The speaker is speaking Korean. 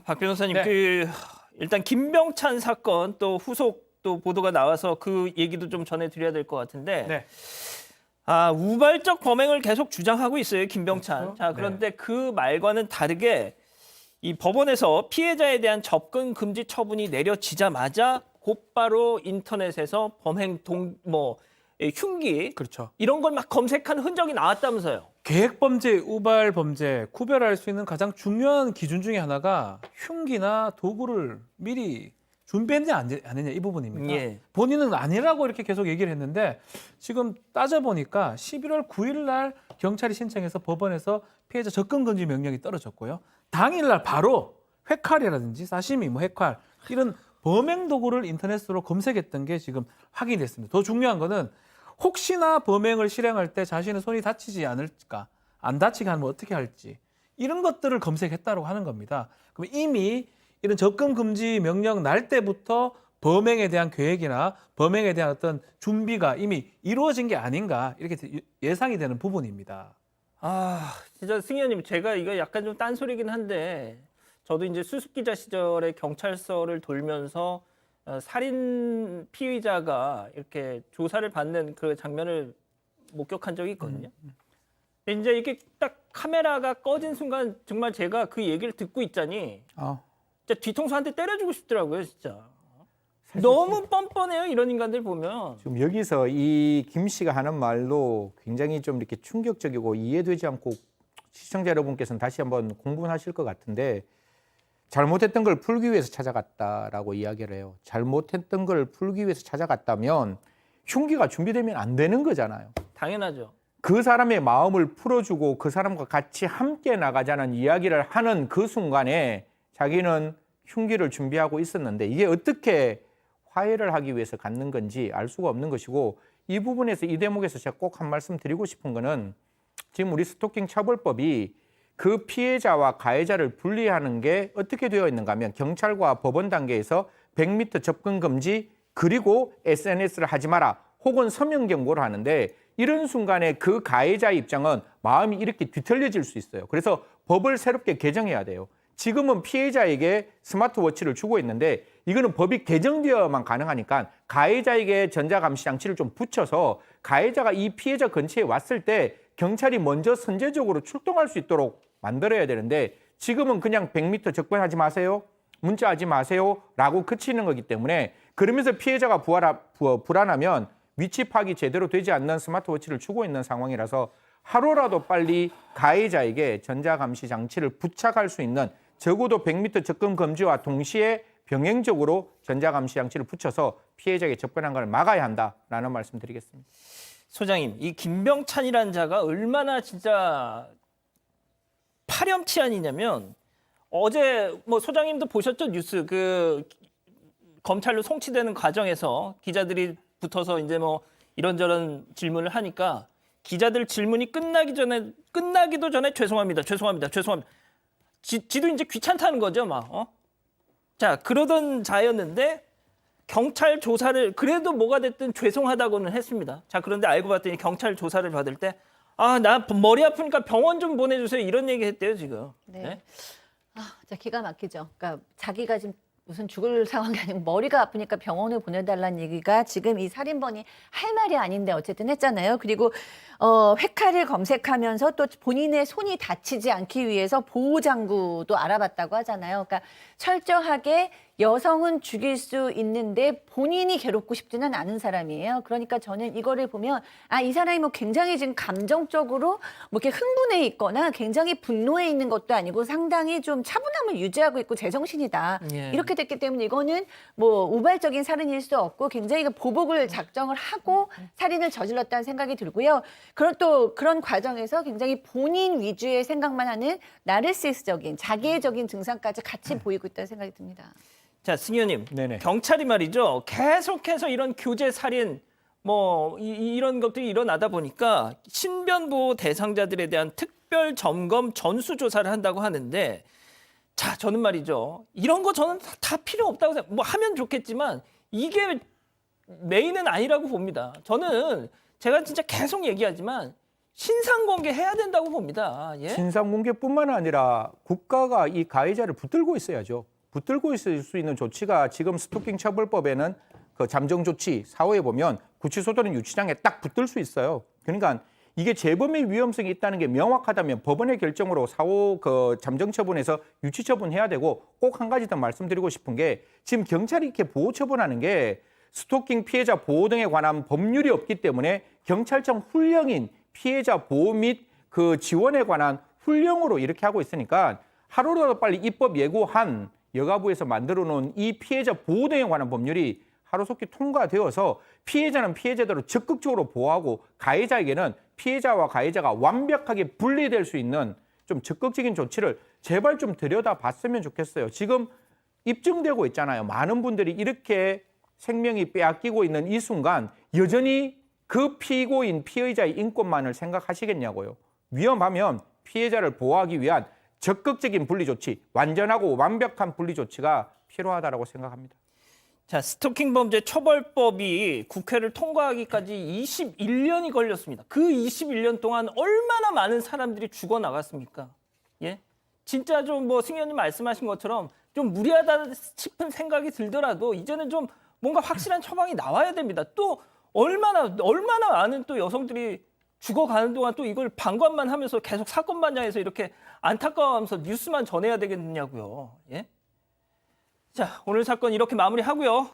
박 변호사님, 네. 일단 김병찬 사건 또 후속 또 보도가 나와서 그 얘기도 좀 전해드려야 될 것 같은데, 네. 우발적 범행을 계속 주장하고 있어요, 김병찬. 그렇죠. 자, 그런데 그 말과는 다르게 이 법원에서 피해자에 대한 접근 금지 처분이 내려지자마자 곧바로 인터넷에서 범행 흉기 그렇죠. 이런 걸 막 검색한 흔적이 나왔다면서요. 계획 범죄, 우발 범죄 구별할 수 있는 가장 중요한 기준 중에 하나가 흉기나 도구를 미리 준비했냐 안 했냐 이 부분입니다. 예. 본인은 아니라고 이렇게 계속 얘기를 했는데 지금 따져보니까 11월 9일 날 경찰이 신청해서 법원에서 피해자 접근 금지 명령이 떨어졌고요. 당일 날 바로 회칼이라든지 사시미, 회칼 이런 범행 도구를 인터넷으로 검색했던 게 지금 확인이 됐습니다. 더 중요한 거는 혹시나 범행을 실행할 때 자신의 손이 다치지 않을까, 안 다치게 하면 어떻게 할지 이런 것들을 검색했다고 하는 겁니다. 그럼 이미 이런 접근 금지 명령 날 때부터 범행에 대한 계획이나 범행에 대한 어떤 준비가 이미 이루어진 게 아닌가 이렇게 예상이 되는 부분입니다. 진짜 승희 의원님, 제가 이거 약간 좀 딴소리긴 한데 저도 이제 수습 기자 시절에 경찰서를 돌면서 살인 피의자가 이렇게 조사를 받는 그 장면을 목격한 적이 있거든요. 근데 이제 이게 딱 카메라가 꺼진 순간 정말 제가 그 얘기를 듣고 있자니 진짜 뒤통수 한 대 때려주고 싶더라고요, 진짜. 너무 뻔뻔해요, 이런 인간들 보면. 지금 여기서 이 김 씨가 하는 말도 굉장히 좀 이렇게 충격적이고 이해되지 않고 시청자 여러분께서는 다시 한번 공부하실 것 같은데 잘못했던 걸 풀기 위해서 찾아갔다라고 이야기를 해요. 잘못했던 걸 풀기 위해서 찾아갔다면 흉기가 준비되면 안 되는 거잖아요. 당연하죠. 그 사람의 마음을 풀어주고 그 사람과 같이 함께 나가자는 이야기를 하는 그 순간에 자기는 흉기를 준비하고 있었는데 이게 어떻게 화해를 하기 위해서 갖는 건지 알 수가 없는 것이고 이 부분에서 이 대목에서 제가 꼭 한 말씀 드리고 싶은 거는 지금 우리 스토킹 처벌법이 그 피해자와 가해자를 분리하는 게 어떻게 되어 있는가 하면 경찰과 법원 단계에서 100m 접근 금지 그리고 SNS를 하지 마라 혹은 서명 경고를 하는데 이런 순간에 그 가해자 입장은 마음이 이렇게 뒤틀려질 수 있어요. 그래서 법을 새롭게 개정해야 돼요. 지금은 피해자에게 스마트워치를 주고 있는데 이거는 법이 개정되어야만 가능하니까 가해자에게 전자감시 장치를 좀 붙여서 가해자가 이 피해자 근처에 왔을 때 경찰이 먼저 선제적으로 출동할 수 있도록 만들어야 되는데 지금은 그냥 100m 접근하지 마세요. 문자하지 마세요. 라고 그치는 거기 때문에 그러면서 피해자가 불안하면 위치 파악이 제대로 되지 않는 스마트워치를 주고 있는 상황이라서 하루라도 빨리 가해자에게 전자감시 장치를 부착할 수 있는 적어도 100m 접근 금지와 동시에 병행적으로 전자감시 장치를 붙여서 피해자에게 접근한 걸 막아야 한다라는 말씀 드리겠습니다. 소장님, 이 김병찬이라는 자가 얼마나 진짜 파렴치한이냐면 어제 소장님도 보셨죠? 뉴스 그 검찰로 송치되는 과정에서 기자들이 붙어서 이제 이런저런 질문을 하니까 기자들 질문이 끝나기도 전에 죄송합니다. 지도 이제 귀찮다는 거죠, 자, 그러던 자였는데 경찰 조사를 그래도 뭐가 됐든 죄송하다고는 했습니다. 자, 그런데 알고 봤더니 경찰 조사를 받을 때 나 머리 아프니까 병원 좀 보내주세요. 이런 얘기 했대요, 지금. 네. 진짜 기가 막히죠. 그러니까 자기가 지금 무슨 죽을 상황이 아니고 머리가 아프니까 병원을 보내달라는 얘기가 지금 이 살인범이 할 말이 아닌데 어쨌든 했잖아요. 그리고 회칼을 검색하면서 또 본인의 손이 다치지 않기 위해서 보호장구도 알아봤다고 하잖아요. 그러니까 철저하게 여성은 죽일 수 있는데 본인이 괴롭고 싶지는 않은 사람이에요. 그러니까 저는 이거를 보면 이 사람이 굉장히 지금 감정적으로 이렇게 흥분해 있거나 굉장히 분노해 있는 것도 아니고 상당히 좀 차분함을 유지하고 있고 제정신이다. 예. 이렇게 됐기 때문에 이거는 우발적인 살인일 수도 없고 굉장히 보복을 작정을 하고 살인을 저질렀다는 생각이 들고요. 그런 과정에서 굉장히 본인 위주의 생각만 하는 나르시스적인 자기애적인 증상까지 같이 보이고 있다는 생각이 듭니다. 자, 승희 의원님, 네네. 경찰이 말이죠. 계속해서 이런 교제 살인 이런 것들이 일어나다 보니까 신변보호 대상자들에 대한 특별 점검 전수 조사를 한다고 하는데 자, 저는 말이죠. 이런 거 저는 다 필요 없다고 생각. 하면 좋겠지만 이게 메인은 아니라고 봅니다. 저는 제가 진짜 계속 얘기하지만 신상공개 해야 된다고 봅니다. 예? 신상공개뿐만 아니라 국가가 이 가해자를 붙들고 있어야죠. 붙들고 있을 수 있는 조치가 지금 스토킹 처벌법에는 그 잠정 조치 4호에 보면 구치소 또는 유치장에 딱 붙들 수 있어요. 그러니까 이게 재범의 위험성이 있다는 게 명확하다면 법원의 결정으로 4호 그 잠정 처분에서 유치 처분해야 되고, 꼭 한 가지 더 말씀드리고 싶은 게 지금 경찰이 이렇게 보호 처분하는 게 스토킹 피해자 보호 등에 관한 법률이 없기 때문에 경찰청 훈령인 피해자 보호 및 그 지원에 관한 훈령으로 이렇게 하고 있으니까 하루라도 빨리 입법 예고한 여가부에서 만들어 놓은 이 피해자 보호 등에 관한 법률이 하루속히 통과되어서 피해자는 피해자대로 적극적으로 보호하고 가해자에게는 피해자와 가해자가 완벽하게 분리될 수 있는 좀 적극적인 조치를 제발 좀 들여다봤으면 좋겠어요. 지금 입증되고 있잖아요. 많은 분들이 이렇게 생명이 빼앗기고 있는 이 순간 여전히 그 피고인, 피의자의 인권만을 생각하시겠냐고요. 위험하면 피해자를 보호하기 위한 적극적인 분리 조치, 완전하고 완벽한 분리 조치가 필요하다고 생각합니다. 자, 스토킹 범죄 처벌법이 국회를 통과하기까지 21년이 걸렸습니다. 그 21년 동안 얼마나 많은 사람들이 죽어 나갔습니까? 예? 진짜 좀 뭐 승현님 말씀하신 것처럼 좀 무리하다 싶은 생각이 들더라도 이제는 좀 뭔가 확실한 처방이 나와야 됩니다. 또 얼마나 많은 또 여성들이 죽어가는 동안 또 이걸 방관만 하면서 계속 사건 반장에서 이렇게 안타까워하면서 뉴스만 전해야 되겠냐고요. 예? 자, 오늘 사건 이렇게 마무리하고요.